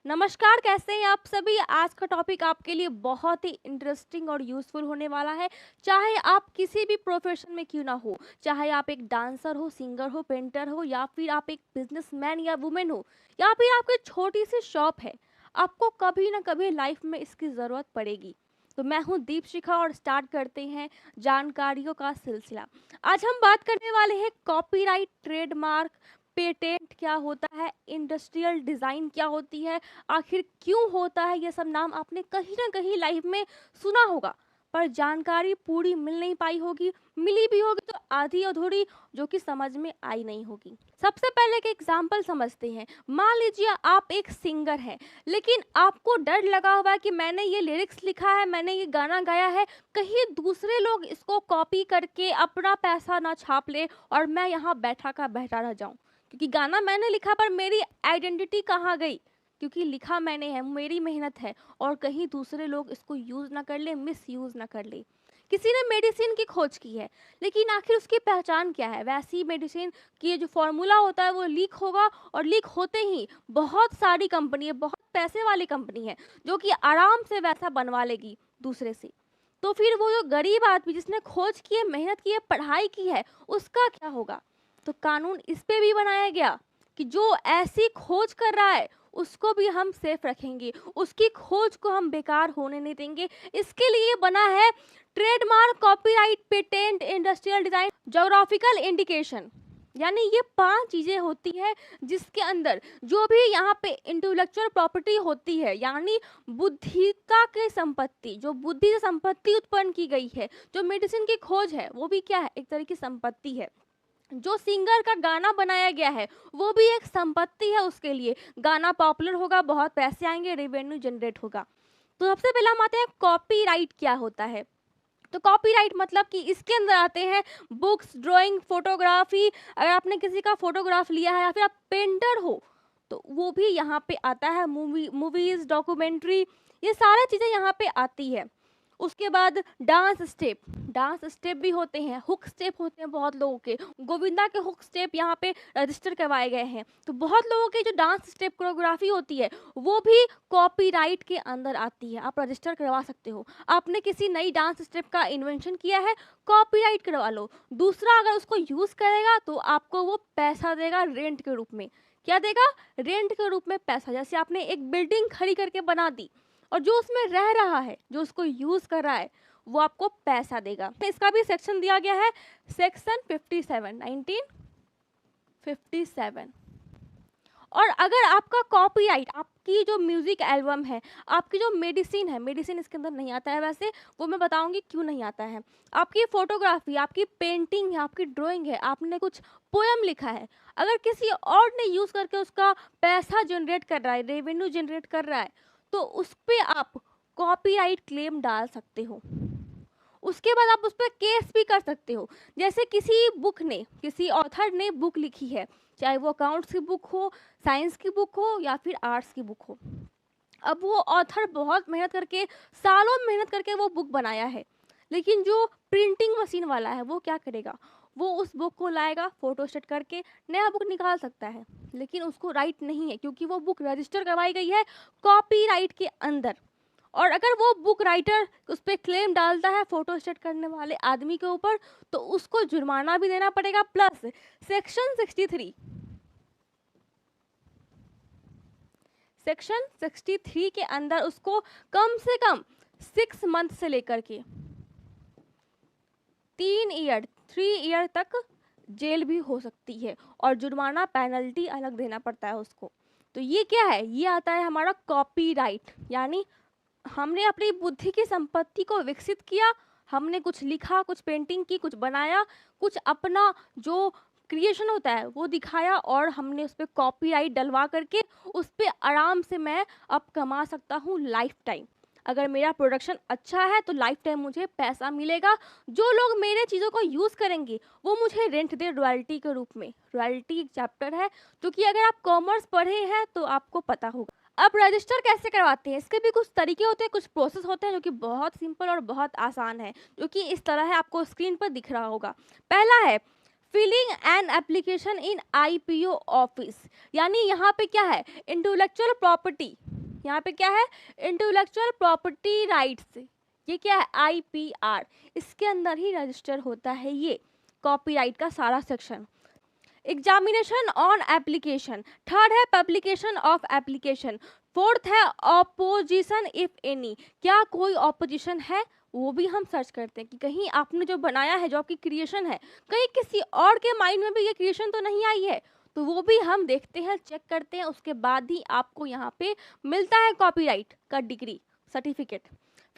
नमस्कार, कैसे हैं आप सभी। आज का टॉपिक आपके लिए बहुत ही इंटरेस्टिंग और यूज़फुल होने वाला है। चाहे आप किसी भी प्रोफेशन में क्यों ना हो, चाहे आप एक डांसर हो, सिंगर हो, पेंटर हो, या फिर आप एक बिजनेसमैन या वुमेन हो, या फिर आपकी छोटी सी शॉप है, आपको कभी ना कभी लाइफ में इसकी ज़रूरत पड़ेगी। तो मैं हूँ दीप शिखा और स्टार्ट करते हैं जानकारियों का सिलसिला। आज हम बात करने वाले हैं कॉपीराइट, ट्रेडमार्क, पेटेंट क्या होता है, इंडस्ट्रियल डिज़ाइन क्या होती है, आखिर क्यों होता है। ये सब नाम आपने कहीं ना कहीं लाइफ में सुना होगा, पर जानकारी पूरी मिल नहीं पाई होगी, मिली भी होगी तो आधी अधूरी, जो कि समझ में आई नहीं होगी। सबसे पहले एक एग्जाम्पल समझते हैं। मान लीजिए आप एक सिंगर हैं, लेकिन आपको डर लगा हुआ है कि मैंने ये लिरिक्स लिखा है, मैंने ये गाना गाया है, कहीं दूसरे लोग इसको कॉपी करके अपना पैसा ना छाप ले और मैं यहाँ बैठा का बैठा रह जाऊं, क्योंकि गाना मैंने लिखा पर मेरी आइडेंटिटी कहाँ गई, क्योंकि लिखा मैंने है, मेरी मेहनत है, और कहीं दूसरे लोग इसको यूज़ ना कर ले, मिस यूज़ ना कर ले। किसी ने मेडिसिन की खोज की है, लेकिन आखिर उसकी पहचान क्या है। वैसी मेडिसिन की जो फॉर्मूला होता है वो लीक होगा, और लीक होते ही बहुत सारी कंपनी है, बहुत पैसे वाली कंपनी है, जो कि आराम से वैसा बनवा लेगी दूसरे से। तो फिर वो जो गरीब आदमी जिसने खोज की है, मेहनत की है, पढ़ाई की है, उसका क्या होगा। तो कानून इस पे भी बनाया गया कि जो ऐसी खोज कर रहा है उसको भी हम सेफ रखेंगे, उसकी खोज को हम बेकार होने नहीं देंगे। इसके लिए बना है trademark, copyright, patent, industrial design, geographical indication. यानी ये 5 चीजें होती है जिसके अंदर जो भी यहाँ पे इंटेलेक्चुअल प्रॉपर्टी होती है, यानी बुद्धिता की संपत्ति, जो बुद्धि से संपत्ति उत्पन्न की गई है, जो मेडिसिन की खोज है, वो भी क्या है, एक तरह की संपत्ति है। जो सिंगर का गाना बनाया गया है वो भी एक संपत्ति है उसके लिए। गाना पॉपुलर होगा, बहुत पैसे आएंगे, रेवेन्यू जनरेट होगा। तो सबसे पहले हम आते हैं कॉपीराइट क्या होता है। तो कॉपीराइट मतलब कि इसके अंदर आते हैं बुक्स, ड्राइंग, फोटोग्राफी। अगर आपने किसी का फोटोग्राफ लिया है या फिर आप पेंटर हो तो वो भी यहाँ पे आता है। मूवीज, डॉक्यूमेंट्री, ये सारी चीज़ें यहाँ पे आती है। उसके बाद डांस स्टेप, डांस स्टेप भी होते हैं, हुक स्टेप होते हैं बहुत लोगों के। गोविंदा के हुक स्टेप यहाँ पे रजिस्टर करवाए गए हैं। तो बहुत लोगों के जो डांस स्टेप कोरियोग्राफी होती है वो भी कॉपीराइट के अंदर आती है, आप रजिस्टर करवा सकते हो। आपने किसी नई डांस स्टेप का इन्वेंशन किया है, कॉपीराइट करवा लो। दूसरा अगर उसको यूज़ करेगा तो आपको वो पैसा देगा रेंट के रूप में। क्या देगा? रेंट के रूप में पैसा। जैसे आपने एक बिल्डिंग खड़ी करके बना दी और जो उसमें रह रहा है, जो उसको यूज कर रहा है, वो आपको पैसा देगा। इसका भी सेक्शन दिया गया है, सेक्शन 57, 1957। और अगर आपका कॉपीराइट, आपकी जो म्यूजिक एल्बम है, आपकी जो मेडिसिन है, मेडिसिन इसके अंदर नहीं आता है वैसे, वो मैं बताऊंगी क्यों नहीं आता है। आपकी फोटोग्राफी, आपकी पेंटिंग है, आपकी ड्राइंग है, आपने कुछ पोयम लिखा है, अगर किसी और ने यूज करके उसका पैसा जनरेट कर रहा है, रेवेन्यू जनरेट कर रहा है, तो उस पे आप कॉपीराइट क्लेम डाल सकते हो। उसके बाद आप उस पर केस भी कर सकते हो। जैसे किसी बुक ने, किसी ऑथर ने बुक लिखी है, चाहे वो अकाउंट्स की बुक हो, साइंस की बुक हो, या फिर आर्ट्स की बुक हो। अब वो ऑथर बहुत मेहनत करके, सालों मेहनत करके वो बुक बनाया है, लेकिन जो प्रिंटिंग मशीन वाला है वो क्या करेगा, वो उस बुक को लाएगा, फोटोस्टेट करके नया बुक निकाल सकता है, लेकिन उसको राइट नहीं है, क्योंकि वो बुक रजिस्टर करवाई गई है कॉपीराइट के अंदर। और अगर वो बुक राइटर उस पर क्लेम डालता है फोटोस्टेट करने वाले आदमी के ऊपर, तो उसको जुर्माना भी देना पड़ेगा, प्लस सेक्शन 63, सेक्शन 63 के अंदर उसको कम से कम 6 मंथ से लेकर के 3 ईयर तक जेल भी हो सकती है, और जुर्माना, पेनल्टी अलग देना पड़ता है उसको। तो ये क्या है, ये आता है हमारा कॉपीराइट। यानी हमने अपनी बुद्धि की संपत्ति को विकसित किया, हमने कुछ लिखा, कुछ पेंटिंग की, कुछ बनाया, कुछ अपना जो क्रिएशन होता है वो दिखाया, और हमने उस पर कॉपीराइट डलवा करके उस पर आराम से मैं अब कमा सकता हूँ लाइफ टाइम। अगर मेरा प्रोडक्शन अच्छा है तो लाइफ टाइम मुझे पैसा मिलेगा। जो लोग मेरे चीज़ों को यूज़ करेंगे वो मुझे रेंट दे रॉयल्टी के रूप में। रॉयल्टी एक चैप्टर है जो कि अगर आप कॉमर्स पढ़े हैं तो आपको पता होगा। अब रजिस्टर कैसे करवाते हैं, इसके भी कुछ तरीके होते हैं, कुछ प्रोसेस होते हैं जो कि बहुत सिंपल और बहुत आसान है, जो कि इस तरह है, आपको स्क्रीन पर दिख रहा होगा। पहला है filling an application in IPO office. यानी यहाँ पे क्या है, इंटेलेक्चुअल प्रॉपर्टी, यहाँ पे क्या है, इंटेलेक्चुअल प्रॉपर्टी राइट्स, ये क्या है, आईपीआर, इसके अंदर ही रजिस्टर होता है ये कॉपीराइट का सारा section. Examination on application, third है पब्लिकेशन ऑफ एप्लीकेशन, फोर्थ है ऑपोजिशन इफ एनी, क्या कोई ऑपोजिशन है, वो भी हम सर्च करते हैं कि कहीं आपने जो बनाया है, जो आपकी क्रिएशन है, कहीं किसी और के माइंड में भी ये क्रिएशन तो नहीं आई है, तो वो भी हम देखते हैं, चेक करते हैं, उसके बाद ही आपको यहाँ पे मिलता है कॉपीराइट का डिग्री सर्टिफिकेट।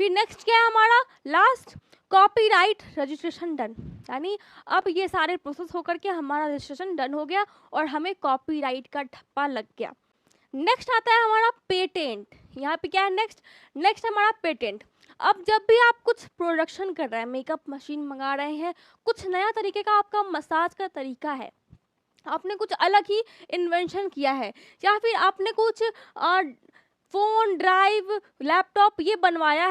फिर नेक्स्ट क्या है हमारा, लास्ट, कॉपीराइट रजिस्ट्रेशन डन, यानी अब ये सारे प्रोसेस होकर के हमारा रजिस्ट्रेशन डन हो गया और हमें कॉपीराइट का ठप्पा लग गया। नेक्स्ट आता है हमारा पेटेंट, यहाँ पे क्या है नेक्स्ट हमारा पेटेंट। अब जब भी आप कुछ प्रोडक्शन कर रहे हैं, मेकअप मशीन मंगा रहे हैं, कुछ नया तरीके का आपका मसाज का तरीका है, आपने कुछ अलग ही इन्वेंशन किया है, या फिर आपने कुछ फोन, ड्राइव, लैपटॉप ये बनाया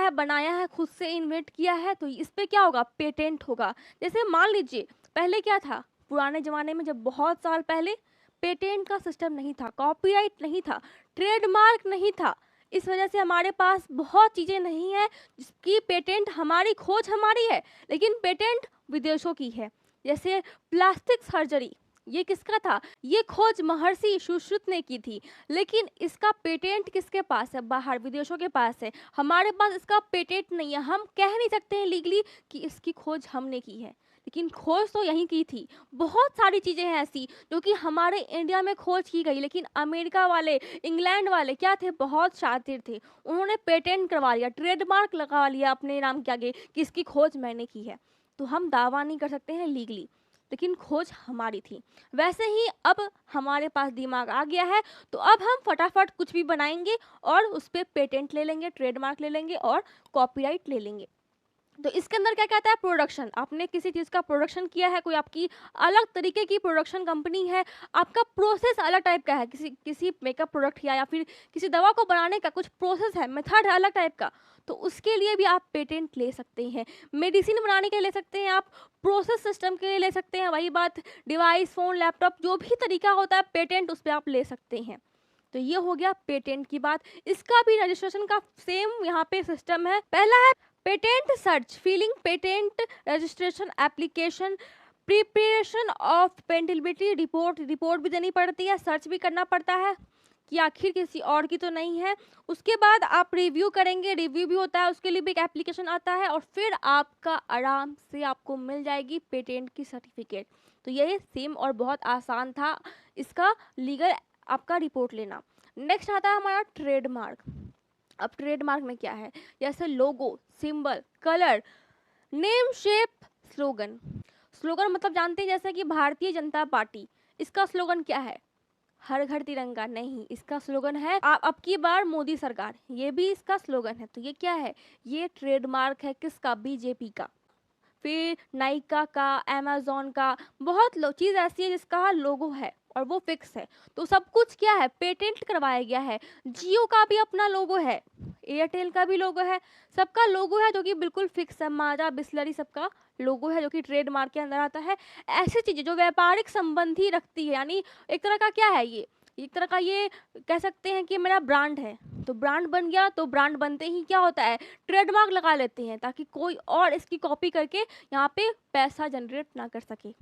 है, खुद से इन्वेंट किया है, तो इस पे क्या होगा, पेटेंट होगा। जैसे मान लीजिए पहले क्या था, पुराने ज़माने में जब बहुत साल पहले पेटेंट का सिस्टम नहीं था, कॉपीराइट नहीं था, ट्रेडमार्क नहीं था, इस वजह से हमारे पास बहुत चीज़ें नहीं है जिसकी पेटेंट, हमारी खोज हमारी है लेकिन पेटेंट विदेशों की है। जैसे प्लास्टिक सर्जरी, ये किसका था, ये खोज महर्षि सुश्रुत ने की थी, लेकिन इसका पेटेंट किसके पास है, बाहर विदेशों के पास है, हमारे पास इसका पेटेंट नहीं है। हम कह नहीं सकते हैं लीगली कि इसकी खोज हमने की है, लेकिन खोज तो यहीं की थी। बहुत सारी चीज़ें हैं ऐसी जो कि हमारे इंडिया में खोज की गई, लेकिन अमेरिका वाले, इंग्लैंड वाले क्या थे, बहुत शातिर थे, उन्होंने पेटेंट करवा लिया, ट्रेडमार्क लगा लिया अपने नाम के आगे कि इसकी खोज मैंने की है। तो हम दावा नहीं कर सकते हैं लीगली, लेकिन खोज हमारी थी। वैसे ही अब हमारे पास दिमाग आ गया है, तो अब हम फटाफट कुछ भी बनाएंगे और उस पर पेटेंट ले लेंगे, ट्रेडमार्क ले लेंगे और कॉपीराइट ले लेंगे। तो इसके अंदर क्या कहता है, प्रोडक्शन, आपने किसी चीज़ का प्रोडक्शन किया है, कोई आपकी अलग तरीके की प्रोडक्शन कंपनी है, आपका प्रोसेस अलग टाइप का है, किसी मेकअप प्रोडक्ट या फिर किसी दवा को बनाने का कुछ प्रोसेस है, मेथड है अलग टाइप का, तो उसके लिए भी आप पेटेंट ले सकते हैं। मेडिसिन बनाने के लिए ले सकते हैं आप, प्रोसेस सिस्टम के लिए ले सकते हैं, वही बात डिवाइस, फ़ोन, लैपटॉप, जो भी तरीका होता है पेटेंट, उस पर आप ले सकते हैं। तो ये हो गया पेटेंट की बात। इसका भी रजिस्ट्रेशन का सेम यहाँ पे सिस्टम है। पहला है patent search, filing patent registration application, preparation of patentability report, report भी देनी पड़ती है, सर्च भी करना पड़ता है कि आखिर किसी और की तो नहीं है। उसके बाद आप रिव्यू करेंगे, रिव्यू भी होता है, उसके लिए भी एक एप्लीकेशन आता है, और फिर आपका आराम से आपको मिल जाएगी पेटेंट की सर्टिफिकेट। तो ये सेम और बहुत आसान था इसका लीगल आपका रिपोर्ट लेना। नेक्स्ट आता है हमारा ट्रेडमार्क। अब ट्रेडमार्क में क्या है, जैसे logo, symbol, colour, name, shape, slogan. Slogan मतलब जानते हैं, जैसे कि भारतीय जनता पार्टी, इसका स्लोगन क्या है, हर घर तिरंगा, नहीं, इसका स्लोगन है अब की बार मोदी सरकार, ये भी इसका स्लोगन है। तो ये क्या है, ये ट्रेडमार्क है किसका, बीजेपी का। फिर नाइका का, अमेजोन का, बहुत चीज़ ऐसी है जिसका लोगो है और वो फिक्स है, तो सब कुछ क्या है, पेटेंट करवाया गया है। जियो का भी अपना लोगो है, एयरटेल का भी लोगो है, सबका लोगो है जो कि बिल्कुल फिक्स है। माजा, बिस्लरी, सबका लोगो है जो कि ट्रेडमार्क के अंदर आता है। ऐसी चीज़ें जो व्यापारिक संबंधी रखती है, यानी एक तरह का क्या है, ये एक तरह का, ये कह सकते हैं कि मेरा ब्रांड है, तो ब्रांड बन गया, तो ब्रांड बनते ही क्या होता है, ट्रेडमार्क लगा लेते हैं ताकि कोई और इसकी कॉपी करके यहाँ पे पैसा जनरेट ना कर सके।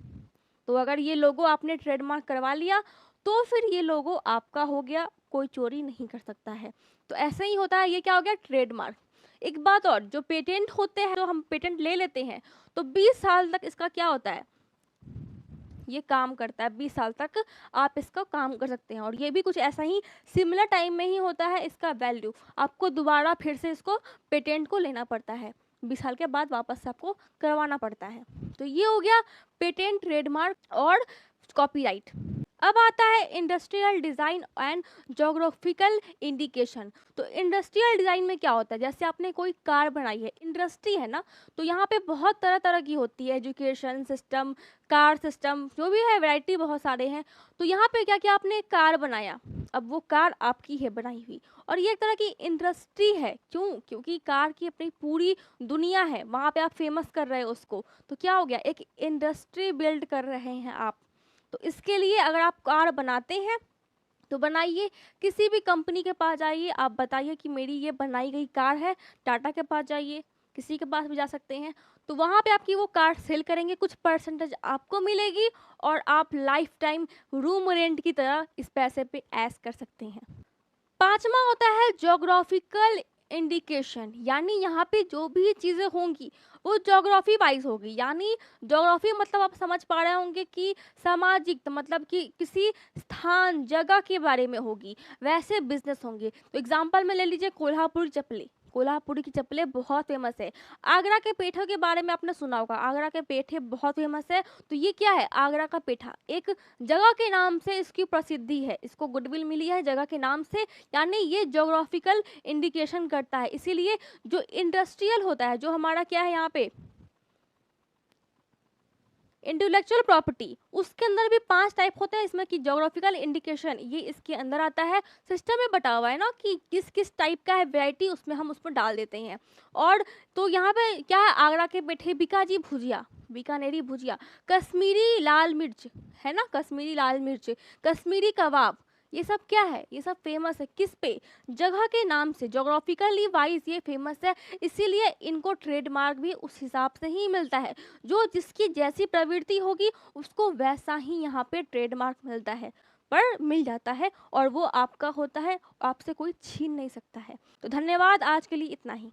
तो अगर ये लोगो आपने ट्रेडमार्क करवा लिया तो फिर ये लोगो आपका हो गया, कोई चोरी नहीं कर सकता है। तो ऐसे ही होता है, ये क्या हो गया, ट्रेडमार्क। एक बात और, जो पेटेंट होते हैं, तो हम पेटेंट ले लेते हैं तो 20 साल तक इसका क्या होता है, ये काम करता है, 20 साल तक आप इसका काम कर सकते हैं। और ये भी कुछ ऐसा ही सिमिलर टाइम में ही होता है, इसका वैल्यू आपको दोबारा फिर से इसको पेटेंट को लेना पड़ता है, 20 साल के बाद वापस से आपको करवाना पड़ता है। तो ये हो गया पेटेंट, ट्रेडमार्क और कॉपीराइट। अब आता है industrial design and geographical indication. तो इंडस्ट्रियल डिज़ाइन में क्या होता है, जैसे आपने कोई कार बनाई है, इंडस्ट्री है ना, तो यहाँ पे बहुत तरह तरह की होती है, एजुकेशन सिस्टम, कार सिस्टम, जो भी है, वैरायटी बहुत सारे हैं। तो यहाँ पे क्या किया, आपने कार बनाया, अब वो कार आपकी है बनाई हुई, और ये एक तरह की इंडस्ट्री है। क्यों, क्योंकि कार की अपनी पूरी दुनिया है, वहाँ पे आप फेमस कर रहे हो उसको, तो क्या हो गया, एक इंडस्ट्री बिल्ड कर रहे हैं आप। तो इसके लिए अगर आप कार बनाते हैं तो बनाइए, किसी भी कंपनी के पास जाइए, आप बताइए कि मेरी ये बनाई गई कार है, टाटा के पास जाइए, किसी के पास भी जा सकते हैं, तो वहाँ पे आपकी वो कार सेल करेंगे, कुछ परसेंटेज आपको मिलेगी और आप लाइफ टाइम रूम रेंट की तरह इस पैसे पे ऐश कर सकते हैं। पाँचवाँ होता है ज्योग्राफिकल इंडिकेशन, यानी यहाँ पे जो भी चीज़ें होंगी वो ज्योग्राफी वाइज होगी, यानी ज्योग्राफी मतलब आप समझ पा रहे होंगे कि सामाजिक, तो मतलब कि किसी स्थान जगह के बारे में होगी, वैसे बिजनेस होंगे। तो एग्जांपल में ले लीजिए कोल्हापुर चप्पलें, कोल्हापुर की चप्पलें बहुत फेमस है। आगरा के पेठों के बारे में आपने सुना होगा, आगरा के पेठे बहुत फेमस है। तो ये क्या है, आगरा का पेठा एक जगह के नाम से इसकी प्रसिद्धि है, इसको गुडविल मिली है जगह के नाम से, यानी ये ज्योग्राफिकल इंडिकेशन करता है। इसीलिए जो इंडस्ट्रियल होता है, जो हमारा क्या है यहाँ पे इंटेलेक्चुअल प्रॉपर्टी, उसके अंदर भी 5 टाइप होते हैं, इसमें कि ज्योग्राफिकल इंडिकेशन ये इसके अंदर आता है। सिस्टम में बटा हुआ है ना कि किस किस टाइप का है वैरायटी, उसमें हम उसमें डाल देते हैं। और तो यहाँ पे क्या है, आगरा के पेठे, बीकाजी भुजिया, बीकानेरी भुजिया, कश्मीरी लाल मिर्च, है ना, कश्मीरी लाल मिर्च, कश्मीरी कबाब, ये सब क्या है, ये सब फेमस है किस पे, जगह के नाम से, ज्योग्राफिकली वाइज ये फेमस है। इसीलिए इनको ट्रेडमार्क भी उस हिसाब से ही मिलता है, जो जिसकी जैसी प्रवृत्ति होगी उसको वैसा ही यहाँ पे ट्रेडमार्क मिलता है, पर मिल जाता है और वो आपका होता है, आपसे कोई छीन नहीं सकता है। तो धन्यवाद, आज के लिए इतना ही।